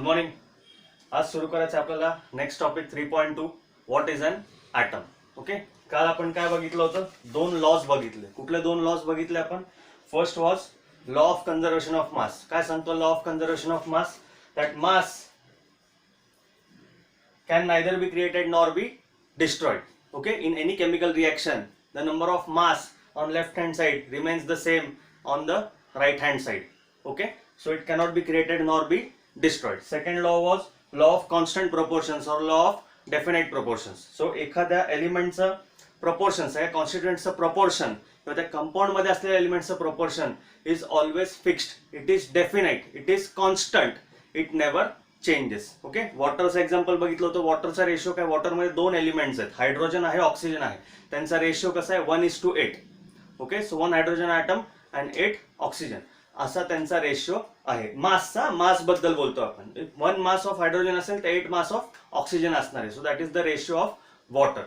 Morning. आज सुरू करायचं आपल्याला next topic 3.2 what is an atom. Okay, काल आपण काय बघितलं होतं? दोन लॉज बघितले. कुठले दोन लॉज बघितले आपण? First was law of conservation of mass. काय सांगतो law of conservation of mass? That mass can neither be created nor be destroyed. Okay, in any chemical reaction the number of mass on left hand side remains the same on the right hand side. Okay, so it cannot be created nor be destroyed. Second law was law of constant proportions or law of definite proportions. So एखाद्या एलिमेंटचं proportions आहे, constituents proportion किंवा त्या compound मध्ये असलेल्या एलिमेंटचं proportion is always fixed, it is definite, it is constant, it never changes. Okay, वॉटरचं example बघितलं होतं. वॉटरचा ratio काय? वॉटरमध्ये दोन एलिमेंट्स आहेत, हायड्रोजन आहे, ऑक्सिजन आहे. त्यांचा रेशो कसा आहे? 1:8. Okay, so 1 hydrogen atom and 8 oxygen असा त्यांचा रेशो आहे. मासचा, मास बद्दल बोलतो आपण. 1 मास ऑफ हायड्रोजन असेल तर 8 मास ऑफ ऑक्सिजन असणार आहे. So that is the ratio of water.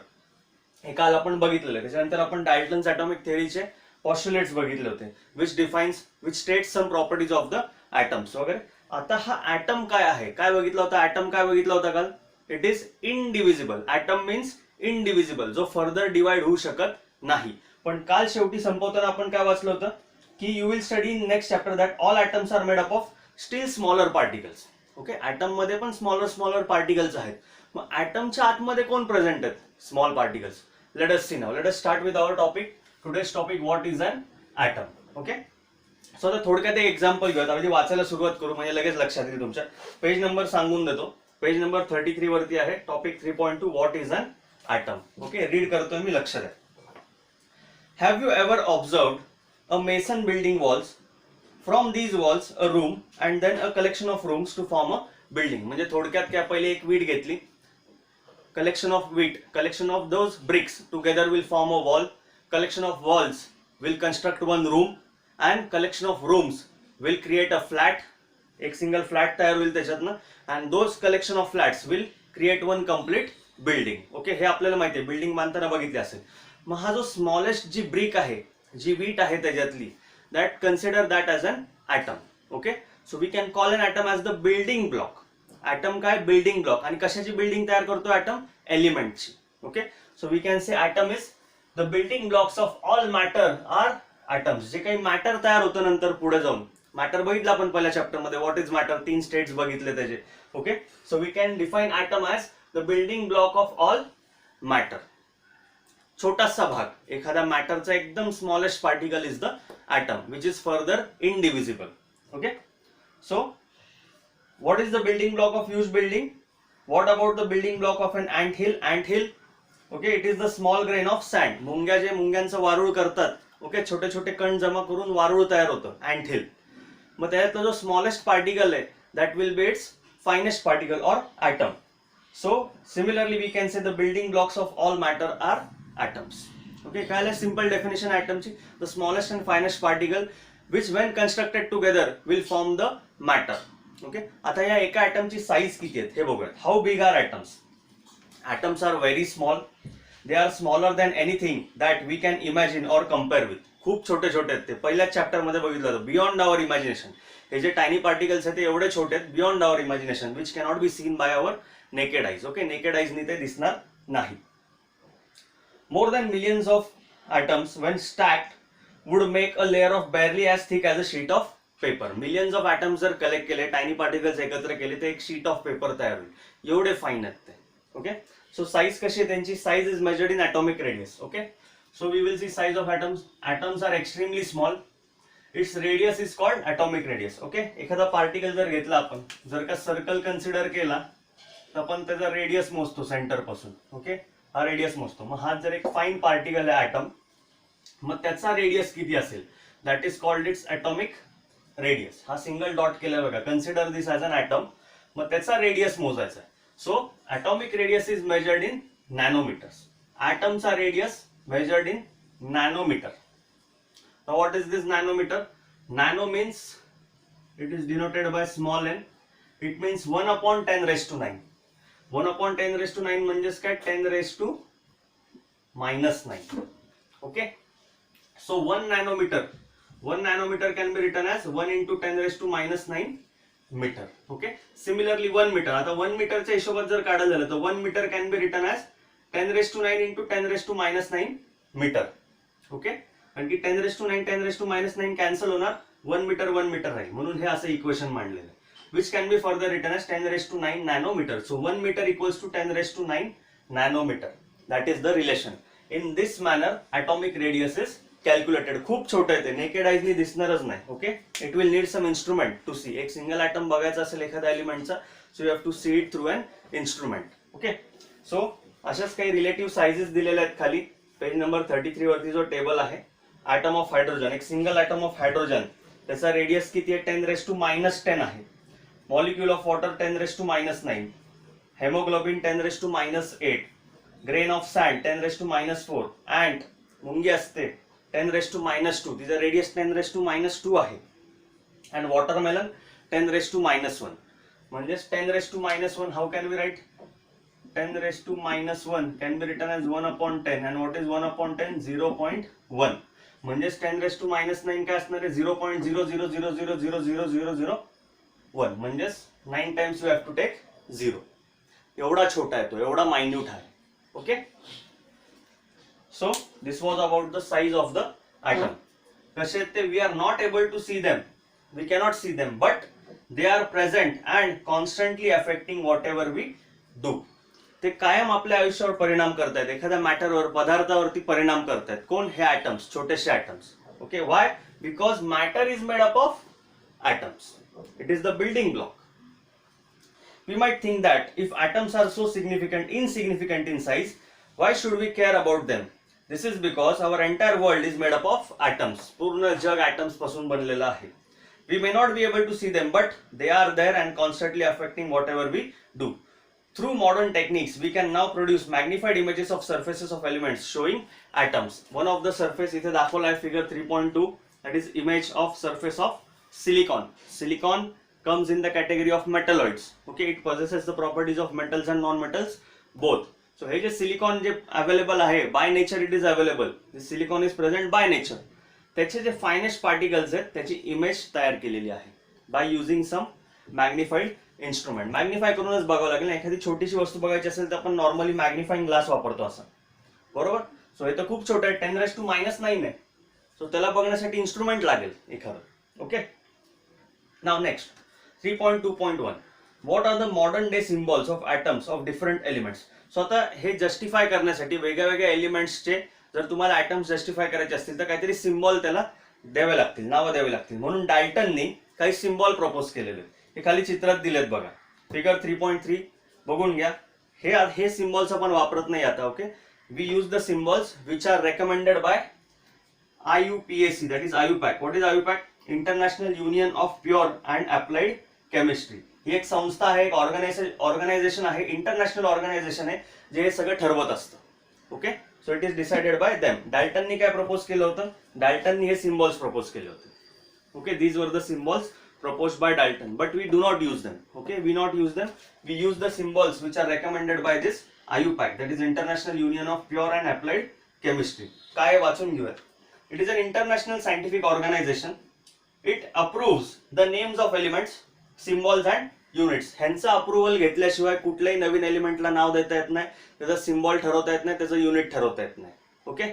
हे काल आपण बघितलेलं आहे. त्याच्यानंतर आपण डाल्टन्स ॲटॉमिक थेअरीचे पॉस्ट्युलेट्स बघितले होते, which states some properties of the atoms वगैरे. आता हा ॲटम काय आहे? काय बघितलं होतं? ॲटम काय बघितलं होतं काल? It is indivisible. Atom means indivisible, जो फर्दर डिवाइड होऊ शकत नाही. पण काल शेवटी संपवताना आपण काय वाचलं होतं की you will study in next chapter that all atoms are made up of still smaller particles. Okay, atom मध्ये पण स्मॉलर पार्टिकल्स आहेत. मग ॲटमच्या आतमध्ये कोण प्रेझेंट आहेत? Small particles. Let us see now. Let us start with our topic. Today's topic what is an atom. Okay, so आता थोडक्यात एक एक्झाम्पल घेऊयात. आधी वाचायला सुरुवात करू म्हणजे लगेच लक्षात येईल तुमच्या. पेज नंबर सांगून देतो. पेज नंबर 33 वरती आहे. Topic 3.2 what is an atom. Okay, read करतोय मी, लक्ष द्या. Have you ever observed a mason building walls? From these walls a room and then a collection of rooms to form a building. म्हणजे थोडक्यात काय, पहिले एक वीट घेतली, collection of those bricks together will form a wall, collection of walls will construct one room and collection of rooms will create a flat. एक single flat तयार होईल त्याच्यातनं, and those collection of flats will create one complete building. Okay, हे आपल्याला माहिती आहे, building बांधताना बघितली असेल. मग हा जो स्मॉलेस्ट जी ब्रिक आहे, जी वीट आहे त्याच्यातली, that consider that as an atom. Okay, so we can call an atom as the building block. Atom काय? Building block. आणि कशाची बिल्डिंग तयार करतो ॲटम? एलिमेंटची. Okay, so we can say atom is the building blocks of all matter are atoms. जे काही matter तयार होतं नंतर पुढे जाऊन, मॅटर बघितलं आपण पहिल्या चॅप्टर मध्ये, व्हॉट इज मॅटर, 3 स्टेट्स बघितले त्याचे. Okay, so we can define atom as the building block of all matter. छोटासा भाग एखाद्या मॅटरचा एकदम smallest particle is the atom which is further indivisible. Okay, so what is the building block of huge building? What about the building block of an ant hill? Okay, it is the small grain of sand. मुंग्यांचं वारूळ करतात. Okay, छोटे छोटे कण जमा करून वारूळ तयार होतं, अँट हिल. मग त्यातला जो स्मॉलेस्ट पार्टिकल आहे that will be its finest particle or atom. So similarly we can say the building blocks of all matter are atoms. Okay, काय सिंपल डेफिनेशन ॲटमची? The smallest and finest particle which when constructed together will form the matter. Okay, आता या एका ॲटमची size किती आहेत हे बघूयात. How big are atoms? Atoms are very small. They are smaller than anything that we can imagine or compare with. खूप छोटे छोटे आहेत ते. पहिल्याच चॅप्टर मध्ये बघितलं होतं, बियॉन्ड आवर इमॅजिनेशन. हे जे टायनी पार्टिकल्स आहेत ते एवढे छोटे आहेत, beyond our imagination, which cannot be seen by our naked eyes. Okay, naked आईजनी ते दिसणार नाही. More than millions of atoms when stacked would make a layer of barely as thick as a sheet of paper. Millions of atoms जर collect केले, tiny particles एकत्र केले, तर एक शीट ऑफ पेपर तयार होईल. एवढे फाईन आहेत ते. ओके, so size कशी आहे त्यांची? size is measured in atomic radius. okay, so we will see size of atoms. Atoms are extremely small. Its radius is called atomic radius. okay, एखादा particle जर घेतला आपण, जर का सर्कल कन्सिडर केला तर आपण त्याचा रेडियस मोजतो सेंटर पासून. ओके, हा रेडियस मोजतो. मग हा जर एक फाईन पार्टिकल आहे ॲटम, मग त्याचा रेडियस किती असेल? That is called its atomic radius. हा सिंगल डॉट केला बघा, consider this as an atom. मग त्याचा रेडियस मोजायचा आहे. So atomic radius is measured in nanometers. Atoms are radius measured in nanometer. Now what is this nanometer? Nano means it is denoted by small n. It means 1 upon 10 raised to 9. 1 upon 10 raised to 9 म्हणजेच काय? 10 raised to minus 9. Okay. So 1 nanometer can be written as 1 into 10 raised to minus 9 metre. Okay, similarly 1 metre, आता 1 मीटरच्या हिशोबात जर काढायला झालं तर 1 metre can be written as 10⁻⁹ into 10⁻⁻⁹ metre. Okay, कारण की 10⁻⁹ 10⁻⁻⁹ कॅन्सल होणार, 1 मीटर 1 मीटर राहील, म्हणून हे असं इक्वेशन मांडलेलं आहे. which can be further written as 10⁻⁹ nanometer. So 1 meter equals to 10⁻⁹ nanometer. That is the relation. In this manner atomic radius is calculated. खूप छोटं आहे ते, नेकेड आईजनी दिसणारच नाही. Okay, it will need some instrument to see. एक single atom बघायचा असेल एखाद्या एलिमेंटचा, so you have to see it through an instrument. Okay, so अशाच काही रिलेटिव्ह साइजेस दिलेल्या आहेत खाली. पेज नंबर 33 वरती जो टेबल आहे, ॲटम ऑफ हायड्रोजन, एक सिंगल ॲटम ऑफ हायड्रोजन, त्याचा रेडियस किती आहे? 10⁻⁻10 आहे. Molecule of water 10⁻⁹, hemoglobin 10⁻⁸, grain of sand 10⁻⁴, ant मुंगी असते 10⁻², तिचा रेडियस 10⁻² आहे, and watermelon 10⁻⁻1. म्हणजेच 10⁻⁻1 how can we write? 10⁻⁻1 can be written as 1/10, and what is 1/10? 0.1. म्हणजेच 10⁻⁹ काय असणार आहे? 0.000000001. म्हणजेच 9 times you have to take 0. एवढा छोटा आहे तो, एवढा मायन्यूट आहे. Okay, so this was about the size of the atom. कसे ते we are not able to see them, we cannot see them, but they are present and constantly affecting whatever we do. ते कायम आपल्या आयुष्यावर परिणाम करतायत, एखाद्या मॅटरवर, पदार्थावरती परिणाम करतायत. कोण? हे ॲटम्स, छोटेसे atoms. Okay, why? Because matter is made up of atoms. It is the building block. We might think that if atoms are so insignificant in size, why should we care about them? This is because our entire world is made up of atoms. पूर्ण जग atoms पासून बनलेलं आहे. We may not be able to see them, but they are there and constantly affecting whatever we do. Through modern techniques, we can now produce magnified images of surfaces of elements showing atoms. One of the surface इथे दाखवला आहे figure 3.2, that is image of surface of silicon. Silicon comes in the category of metalloids. Okay, it possesses the properties of metals and non-metals both. So हे जे silicon जे available आहे, by nature it is available. The silicon is present by nature. त्याचे जे finest particles आहेत, त्याची image तयार केलेली आहे by using some magnified instrument. Magnify करूनच बघावं लागेल. एखादी छोटीशी वस्तू बघायची असेल तर आपण नॉर्मली मॅग्निफाइंग ग्लास वापरतो असं, बरोबर? सो हे तर खूप छोटं आहे, 10⁻⁹ आहे. सो त्याला बघण्यासाठी इन्स्ट्रुमेंट लागेल एखादं. Okay, now next 3.2.1, what are the modern day symbols of atoms of different elements? So आता हे जस्टिफाय करण्यासाठी वेगळ्या वेगळ्या एलिमेंट्सचे जर तुम्हाला ॲटम्स जस्टिफाय करायचे असतील तर काहीतरी सिम्बॉल त्याला द्यावे लागतील, नावं द्यावी लागतील. म्हणून डाल्टननी काही सिम्बॉल प्रपोज केलेले, हे खाली चित्रात दिलेत बघा. फिगर 3.3 बघून घ्या. हे सिम्बॉल्स आपण वापरत नाही आता. Okay, we use the symbols which are recommended by IUPAC, that is IUPAC. What is IUPAC? International union of pure and applied chemistry. ही एक संस्था आहे, एक ऑर्गनायझेशन आहे, इंटरनॅशनल ऑर्गनायझेशन आहे, जे हे सगळं ठरवत असतं. Okay, so it is decided by them. डाल्टननी काय प्रपोज केलं होतं? डाल्टननी हे सिम्बॉल्स प्रपोज केले होते. Okay, these were the symbols proposed by Dalton, but we do not use them. Okay, we not use them. We use the symbols which are recommended by this IUPAC, that is International Union of Pure and Applied Chemistry. काय वाचून घेऊयात. It is an international scientific organization. It approves the names of elements, symbols and units. ह्यांचा approval घेतल्याशिवाय कुठल्याही नवीन एलिमेंटला नाव देता येत नाही, त्याचा सिम्बॉल ठरवता येत नाही, त्याचं युनिट ठरवता येत नाही. ओके,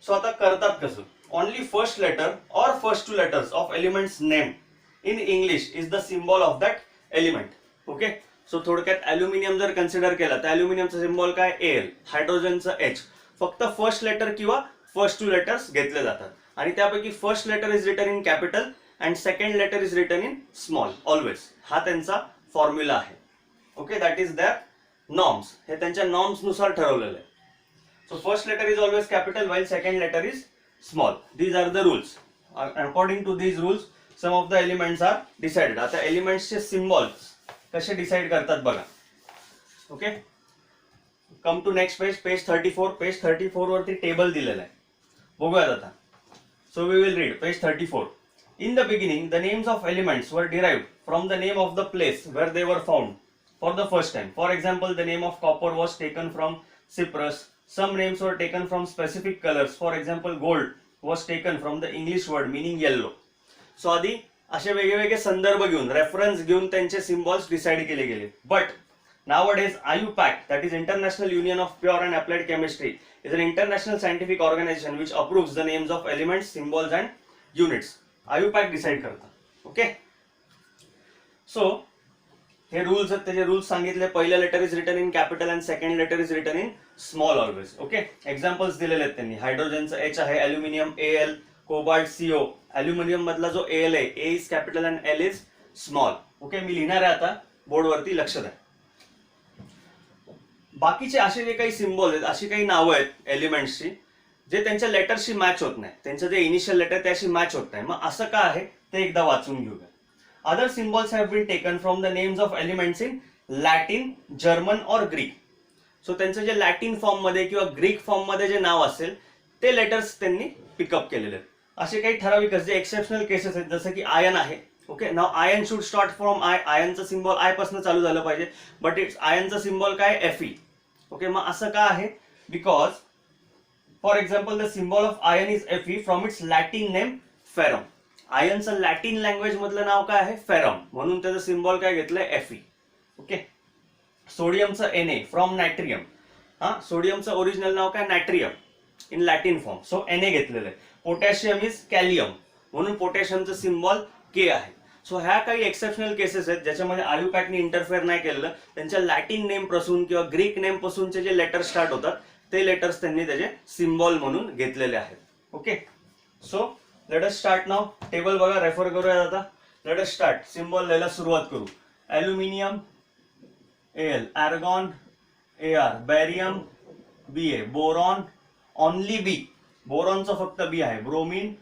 सो आता करतात कसं? Only first letter or first two letters of element's name in English is the symbol of that element. Okay, so थोडक्यात ॲल्युमिनियम जर कन्सिडर केला तर ॲल्युमिनियमचा सिम्बॉल काय? Al. हायड्रोजनचा H. फक्त फर्स्ट लेटर किंवा फर्स्ट टू लेटर्स घेतले जातात आणि त्यापैकी first letter is written in capital and second letter is written in small always. हा त्यांचा फॉर्म्युला आहे. Okay, that is their norms. हे त्यांच्या नॉर्म्स नुसार ठरवलेलं आहे. So first letter is always capital while second letter is small. These are the rules. According to these rules, some of the elements are decided. आता elements चे symbols कसे decide करतात बघा. Okay, come to next page, page 34. Page 34 वरती table दिलेला आहे, बघूयात आता. So we will read page 34. In the beginning, the names of elements were derived from the name of the place where they were found for the first time. For example, the name of copper was taken from Cyprus. Some names were taken from specific colors. For example, gold was taken from the English word meaning yellow. So आधी असे वेगवेगळे संदर्भ घेऊन, reference घेऊन त्यांचे symbols decide केले गेले. But nowadays IUPAC, that is International Union of Pure and Applied Chemistry, is an international scientific organization which approves the names of elements, symbols and units. IUPAC decide करता. Okay, so हे rules आहेत, त्याचे rules सांगितले. पहिलं letter is written in capital and second letter is written in small always. Okay, examples दिलेले आहेत त्यांनी. हायड्रोजनचं एच आहे, aluminium AL, cobalt CO. Aluminium मधला जो AL आहे, A is capital and L is small. Okay, मी लिहिणार आहे आता बोर्डवरती, लक्ष द्या. बाकीचे असे जे काही सिम्बॉल आहेत, अशी काही नावं आहेत एलिमेंट्सची जे त्यांच्या लेटरशी मॅच होत नाही, त्यांचं जे इनिशियल लेटर त्याशी मॅच होत नाही. मग असं का आहे ते एकदा वाचून घेऊया. Other symbols have been taken from the names of elements in Latin, German or Greek. So त्यांचं जे लॅटिन फॉर्म मध्ये किंवा ग्रीक फॉर्म मध्ये जे नाव असेल ते लेटर्स त्यांनी पिकअप केलेले आहेत. असे काही ठराविक जे एक्सेप्शनल केसेस आहेत, जसं की आयन आहे. Okay, now iron should start from I. आयनचं सिम्बॉल आय पासून चालू झालं पाहिजे, बट इट्स आयनचं सिम्बॉल काय Fe. ओके, मग असं का आहे? Because for example the symbol of iron is Fe from its Latin name ferrum. आयनचं लॅटिन लँग्वेज मधलं नाव काय आहे? फेरम, म्हणून त्याचं सिम्बॉल काय घेतलंय Fe. ओके, सोडियमचं Na फ्रॉम नायट्रियम. हा, सोडियमचं ओरिजिनल नाव काय? Natrium in Latin form, so Na घेतलेलं आहे. पोटॅशियम इज कॅलियम, म्हणून पोटॅशियमचं सिम्बॉल K आहे. सो ह्या काही एक्सेप्शनल केसेस आहेत ज्याच्यामध्ये आयुपॅकने इंटरफेअर नाही केलेलं. त्यांच्या लॅटिन नेम पासून किंवा ग्रीक नेम पासूनचे जे लेटर स्टार्ट होतात ते लेटर्स त्यांनी त्याचे सिम्बॉल म्हणून घेतलेले आहेत. Okay, so let us start now. Table बघा, रेफर करूया आता. Let us start. सिम्बॉल लिहायला सुरुवात करू. Aluminium Al, argon Ar, barium Ba, boron only B, बोरॉनचं फक्त B आहे. Bromine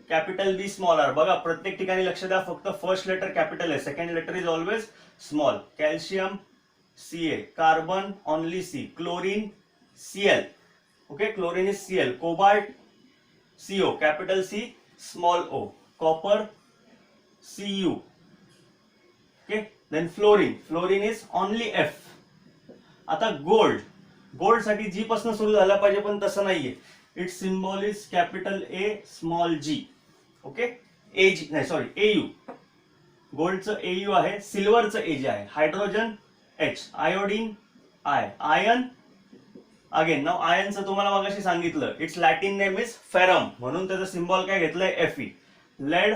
capital B small r. बघा प्रत्येक ठिकाणी लक्ष द्या, फक्त फर्स्ट लेटर कॅपिटल आहे, second letter is always small. Calcium Ca, carbon only C, chlorine Cl. Okay, chlorine is Cl. Cobalt CO, capital C small O. Copper Cu. Okay, then fluorine, fluorine is only F. आता gold, gold साठी G पासून सुरू झाला पाहिजे, पण तसं नाहीये. Its symbol is capital A small G. Okay, Ag नाही सॉरी Au. गोल्डचं Au आहे, सिल्वरचं Ag आहे. Hydrogen H, iodine I, iron again. नाव आयनचं तुम्हाला मगाशी सांगितलं, its Latin name is ferrum, म्हणून त्याचं सिम्बॉल काय घेतलंय Fe. Lead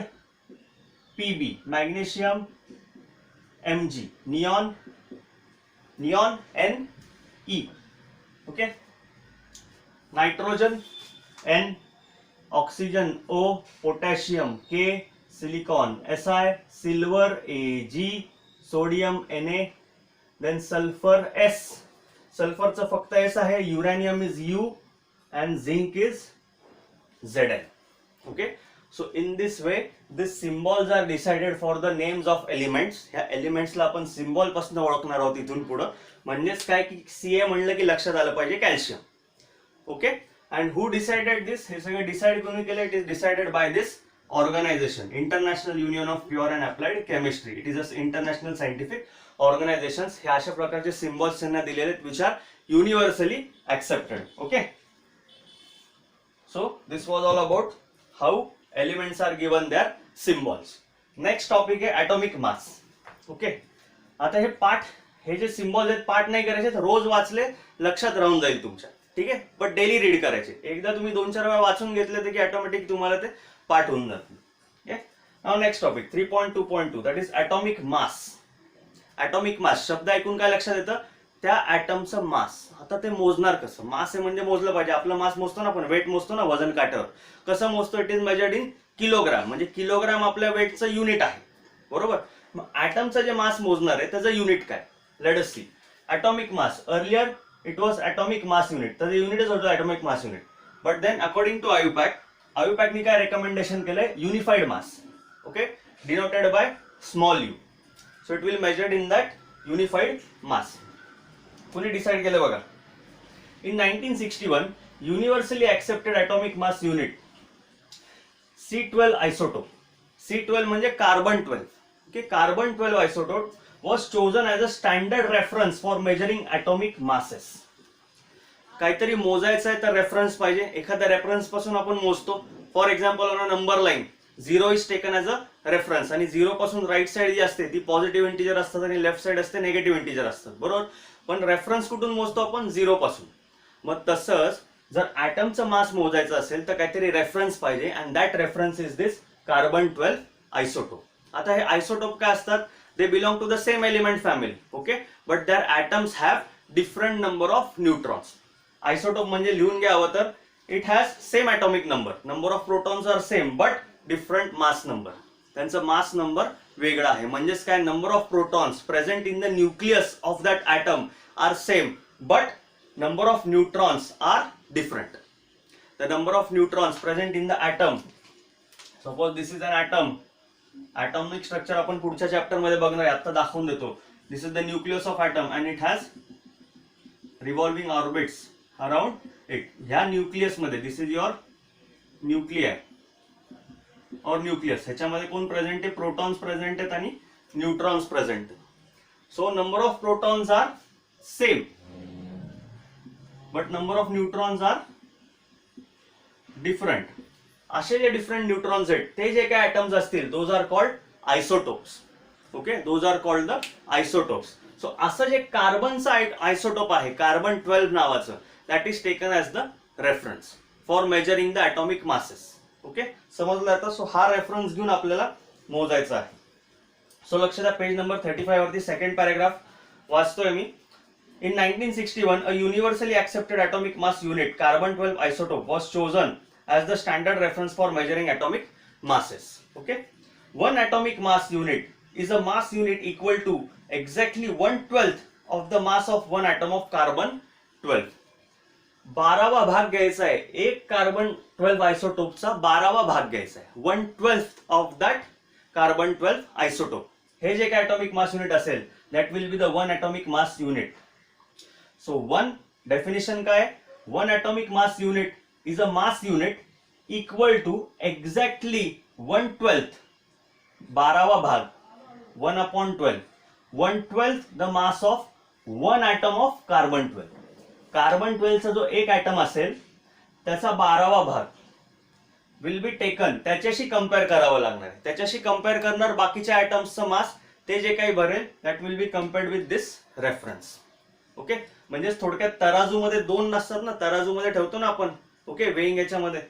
Pb, magnesium Mg, neon neon Ne. Okay, nitrogen N, oxygen O, potassium K, silicon Si, silver Ag, sodium Na, then sulphur S. सल्फरचं फक्त S आहे. Uranium is U and zinc is Zn. Okay, so in this way these symbols are decided for the names of elements. ह्या एलिमेंट्सला आपण symbol पासून ओळखणार आहोत इथून पुढे. म्हणजेच काय की Ca म्हणलं की लक्षात आलं पाहिजे calcium. Okay, and who decided this? हे सगळं डिसाइड कोणी केलं? It is decided by this organisation, international union of pure and applied chemistry. It is a international scientific organisations. हे अशा प्रकारचे सिम्बॉल्स त्यांना दिलेले आहेत which are universally accepted. Okay, so this was all about how elements are given their symbols. Next topic आहे atomic mass. Okay, आता हे पाठ, हे जे सिम्बॉल्स आहेत पाठ नाही करायचे, रोज वाचले लक्षात राहून जाईल तुमच्या. ठीक आहे, बट डेली रीड करायचे. एकदा तुम्ही 2-4 वेळा वाचून घेतले तर की ऑटोमॅटिक तुम्हाला ते पाठ होऊन जातील. Okay, now next topic 3.2.2 that is atomic mass. Atomic mass शब्द ऐकून काय लक्षात येतं? त्या ॲटमचं मास. आता ते मोजणार कसं? मास आहे म्हणजे मोजलं पाहिजे. आपलं मास मोजतो ना आपण, वेट मोजतो ना वजन काट्यावर. कसं मोजतो? It is measured in kilogram, म्हणजे किलोग्राम आपल्या वेटचं युनिट आहे. बरोबर, मग ॲटमचं जे मास मोजणार आहे त्याचं युनिट काय? Let us see. Atomic mass, earlier it was atomic mass unit, त्याचं युनिटच होतं atomic mass unit. But then according to आयुपॅकनी काय रेकमेंडेशन केलंय? Unified mass. Okay, denoted by small u. So it will measured in that unified mass. कुणी decide केलं बघा? In 1961 universally accepted atomic mass unit C12 isotope. C12 म्हणजे carbon 12. ओके, carbon 12 isotope was chosen as a standard reference for measuring atomic masses. काहीतरी मोजायचं आहे तर reference पाहिजे. एखाद्या रेफरन्स पासून आपण मोजतो. For example on a number line 0 is taken as a reference, आणि 0 पासून राईट साइड जी असते ती पॉझिटिव्ह इंटिजर असतात आणि लेफ्ट साइड असते निगेटिव्ह इंटिजर असतात, बरोबर. पण रेफरन्स कुठून मोजतो आपण? 0 पासून. मग तसंच जर ॲटमचं मास मोजायचं असेल तर काहीतरी रेफरन्स पाहिजे, and that reference is this carbon 12 isotope. आता हे आयसोटोप काय असतात? They belong to the same element family, okay, but their atoms have different number of neutrons. Isotope म्हणजे लिहून घ्यावं तर it has same atomic number, number of protons are same but different mass number. त्यांचं mass number वेगळा आहे. म्हणजेच काय? Number of protons present in the nucleus of that atom R same but number of neutrons are different. The number of neutrons present in the atom, suppose this is an atom, atomic structure आपण पुढच्या chapter मध्ये बघणार आहे, आता दाखवून देतो. This is the nucleus of atom and it has revolving orbits around it. ह्या nucleus मध्ये this is your nuclei or nucleus, ह्याच्यामध्ये कोण प्रेझेंट आहे? प्रोटॉन्स प्रेझेंट आहेत आणि न्यूट्रॉन्स प्रेझेंट आहेत. So number of protons are same but number of neutrons are different. असे जे डिफरंट न्यूट्रॉन्स आहेत ते जे काही ॲटम्स असतील those are called isotopes, okay, those are called the isotopes. So असं जे कार्बनचा आयसोटोप आहे कार्बन 12 नावाचं, that is taken as the reference for measuring the atomic masses, okay, समजलं आता. सो हा रेफरन्स घेऊन आपल्याला मोजायचा आहे. सो लक्ष द्या, पेज नंबर 35 वरती सेकंड पॅराग्राफ वाचतोय मी. In 1961, a universally accepted atomic mass unit, carbon 12 isotope, was chosen as the standard reference for measuring atomic masses. Okay, one atomic mass unit is a mass unit equal to exactly 1/12 of the mass of one atom of carbon 12. 12वा भाग घ्यायचा आहे, एक carbon 12 आयसोटोपचा 12वा भाग घ्यायचा आहे, 1/12 of that carbon 12 isotope. हे जे काय atomic mass unit असेल that will be the one atomic mass unit. So one definition काय? One atomic mass unit is a mass unit equal to exactly 1/12, 12वा भाग, 1/12, 1/12 the mass of one atom of carbon 12. Carbon 12 चा जो एक item असेल त्याचा 12वा भाग will be taken, त्याच्याशी compare करावं लागणार आहे. त्याच्याशी कंपेअर करणार बाकीच्या ॲटम्सचं मास, ते जे काही भरेल that will be compared with this reference, okay. म्हणजे थोडक्यात तराजूमध्ये दोन नसतात ना, तराजूमध्ये ठेवतो ना आपण, ओके, वेइंग याच्यामध्ये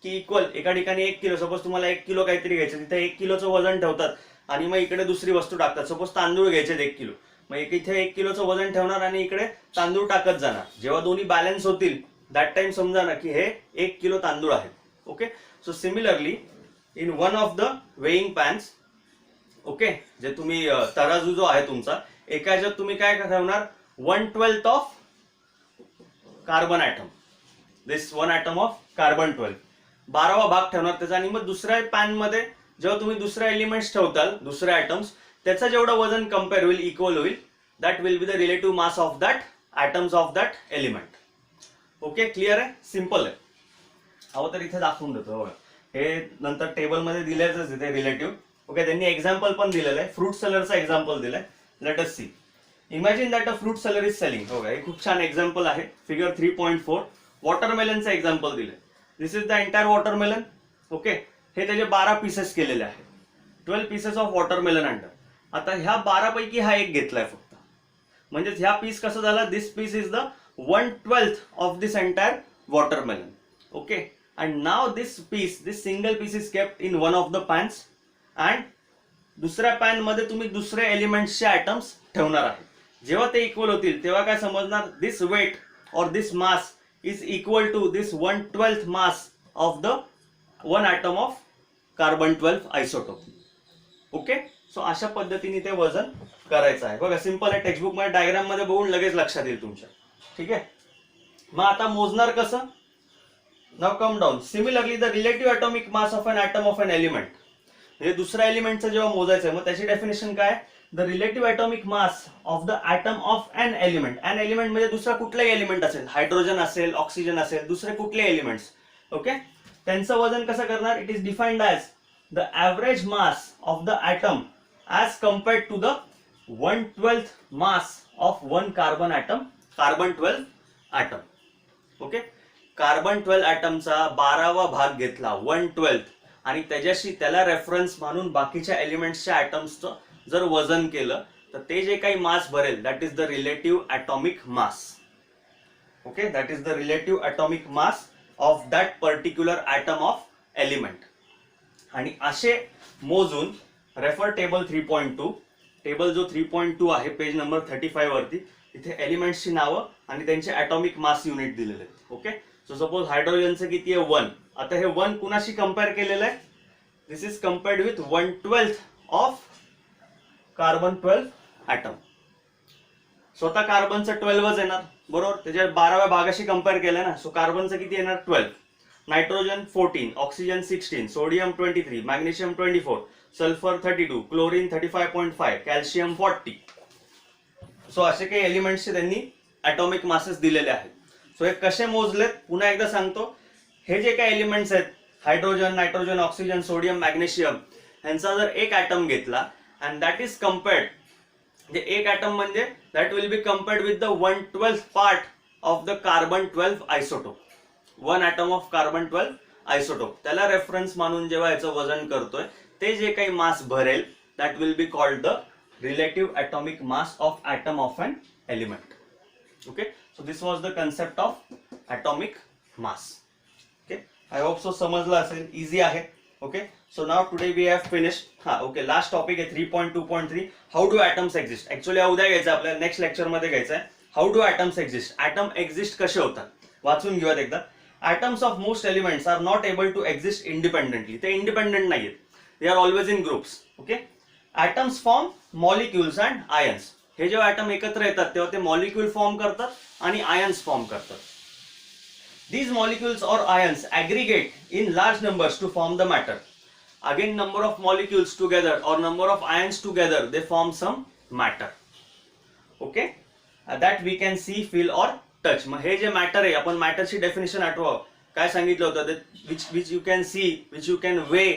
की इक्वल, एका ठिकाणी 1 किलो, सपोज तुम्हाला 1 किलो काहीतरी घ्यायचं, तिथे 1 किलोचं वजन ठेवतात आणि मग इकडे दुसरी वस्तू टाकतात. सपोज तांदूळ घ्यायचे 1 किलो, मग इथे 1 किलोचं वजन ठेवणार आणि इकडे तांदूळ टाकत जाणार. जेव्हा दोन्ही बॅलन्स होतील दॅट टाइम समजा ना की हे 1 किलो तांदूळ आहेत, okay. So similarly in one of the weighing pens, okay, जे तुम्ही तराजू जो आहे तुमचा, एका ह्याच्यात तुम्ही काय ठेवणार? 1/12 of carbon atom, this one atom of carbon 12, 12वा भाग ठेवणार त्याचा. आणि मग दुसऱ्या पॅन मध्ये जेव्हा तुम्ही दुसऱ्या एलिमेंट्स ठेवताल, दुसरे ॲटम्स, त्याचं जेवढं वजन कम्पेअर होईल, इक्वल होईल, that will be the relative mass of that atoms of that element. Okay, clear आहे? सिम्पल आहे. हवं तर इथे दाखवून देतो, हे नंतर टेबलमध्ये दिलेच इथे रिलेटिव्ह, ओके. त्यांनी एक्झाम्पल पण दिलेलं आहे, फ्रूट सेलरचा एक्झाम्पल दिलाय. Let us see. Imagine that a fruit seller is selling, हो, हे खूप छान एक्झाम्पल आहे. फिगर 3.4 वॉटरमेलनचं एक्झाम्पल दिलंय. This is the entire watermelon, okay. हे त्याचे 12 पीसेस केलेले आहेत, 12 पीसेस ऑफ वॉटरमेलन अंडर. आता ह्या 12 पैकी हा एक घेतलाय फक्त, म्हणजेच ह्या पीस कसं झाला? This piece is the 1/12 of this entire watermelon, okay. And now this piece, this single piece is kept in one of the pans, and दुसऱ्या पॅन मध्ये तुम्ही दुसऱ्या एलिमेंट्सचे ॲटम्स ठेवणार आहे. जेव्हा ते इक्वल होतील तेव्हा काय समजणार? This weight or this mass is equal to this 1/12 mass of the one atom of carbon 12 isotope, okay. So अशा पद्धतीने ते वजन करायचं आहे. बघा, सिंपल आहे, टेक्स्टबुक मध्ये डायग्राम मध्ये बघून लगेच लक्षात येईल तुमच्या, ठीक आहे. मग आता मोजणार कसं? Now come down. Similarly the relative atomic mass of an atom of an element, म्हणजे दुसऱ्या एलिमेंटचं जेव्हा मोजायचं आहे, मग त्याची डेफिनेशन काय? The relative atomic mass of the atom of an element. An element म्हणजे दुसरा कुठलाही एलिमेंट असेल, हायड्रोजन असेल, ऑक्सिजन असेल, दुसरे कुठले एलिमेंट्स, ओके. त्यांचं वजन कसं करणार? It is defined as the average mass of the atom as compared to the 1/12 mass of one carbon atom, carbon 12 atom, okay. Carbon 12 ॲटमचा 12वा भाग घेतला, 1/12, आणि त्याला रेफरन्स मानून बाकीच्या एलिमेंट्सच्या ॲटम्सचं जर वजन केलं तर ते जे काही मास भरेल that is the relative atomic mass. Okay, that is the relative atomic mass of that particular atom of element. आणि असे मोजून रेफर टेबल 3.2. टेबल जो 3.2 आहे पेज नंबर 35 वरती, इथे एलिमेंट्सची नावं आणि त्यांचे ॲटॉमिक मास युनिट दिलेले आहेत. ओके, सो सपोज हायड्रोजनचं किती आहे 1. आता हे 1 कुणाशी कंपेअर केलेलं आहे? This is compared with 1/12 of carbon 12 atom. स्वतः कार्बनचं 12च येणार बरोबर, त्याच्या 12व्या भागाशी कंपेअर केलं ना, सो कार्बनचं किती येणार 12, nitrogen 14, oxygen 16, sodium 23, magnesium 24, sulphur 32, chlorine 35.5, calcium 40. So असे काही एलिमेंट्सचे त्यांनी ॲटॉमिक मासेस दिलेले आहेत. सो हे कसे मोजलेत पुन्हा एकदा सांगतो. हे जे काही एलिमेंट्स आहेत hydrogen, nitrogen, oxygen, sodium, magnesium, यांचा जर एक ॲटम घेतला अँड दॅट इज कम्पेअर्ड, म्हणजे एक ॲटम म्हणजे that will be compared with the 1/12 part of the carbon 12 isotope. 1 atom of carbon 12 isotope, त्याला रेफरन्स मानून जेव्हा याचं वजन करतोय ते जे काही मास भरेल that will be called the relative atomic mass of atom of an element. Okay, so this was the concept of atomic mass. Okay, I hope so समजलं असेल, इझी आहे. Okay, so now today we have finished. Okay, last topic आहे 3.2.3, how do atoms exist. Actually उद्या घ्यायचं आपल्याला, next lecture मध्ये घ्यायचं आहे how do atoms exist. Atom exist कसे होतात वाचून घेऊयात एकदा. atoms of most elements are not able to exist independently. ते independent नाहीयेत. They are always in groups. Okay? Atoms form molecules and ions. हे जेव्हा ॲटम एकत्र येतात तेव्हा ते मॉलिक्यूल फॉर्म करतात आणि आयन्स फॉर्म करतात. These molecules or ions aggregate in large numbers to form the matter. Again, number of molecules together or number of ions together, they form some matter. Okay? That we can see, feel or touch. मग हे जे matter आहे, आपण मॅटरची definition आठवा, काय सांगितलं होतं, which you can see, which you can weigh,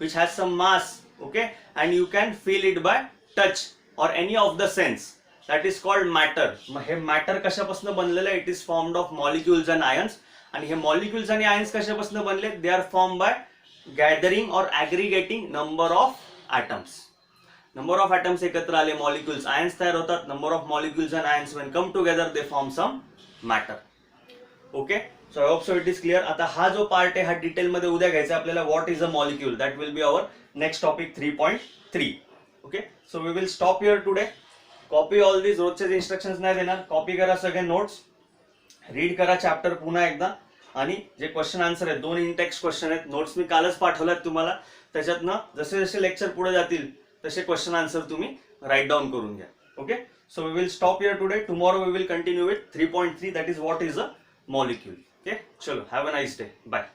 which has some mass, okay, and you can feel it by touch or any of the sense. That is called matter. मग हे matter कशापासून बनलेलं आहे? It is formed of molecules and ions. आणि हे molecules आणि ions कशापासून बनले? They are formed by gathering or aggregating number of atoms. Number of atoms एकत्र आले, molecules, ions तयार होतात. Number of molecules and ions when come together, they form some matter. Okay, so I hope so it is clear. आता हा जो part आहे हा detail मध्ये उद्या घ्यायचा आपल्याला. What is a molecule, that will be our next topic 3.3. Okay, so we will stop here today. Copy all this, रोजचे इन्स्ट्रक्शन्स नाही देणार, कॉपी करा सगळे नोट्स, रीड करा चॅप्टर पुन्हा एकदा, आणि जे क्वेश्चन आन्सर आहेत 2 इन-टेक्स्ट क्वेश्चन आहेत, नोट्स मी कालच पाठवल्यात तुम्हाला, त्याच्यातनं जसे जसे लेक्चर पुढे जातील तसे क्वेश्चन आन्सर तुम्ही राईट डाऊन करून घ्या. Okay, so we will stop here today. Tomorrow we will continue with 3.3, that is what is a molecule. Okay, chalo, have a nice day. Bye.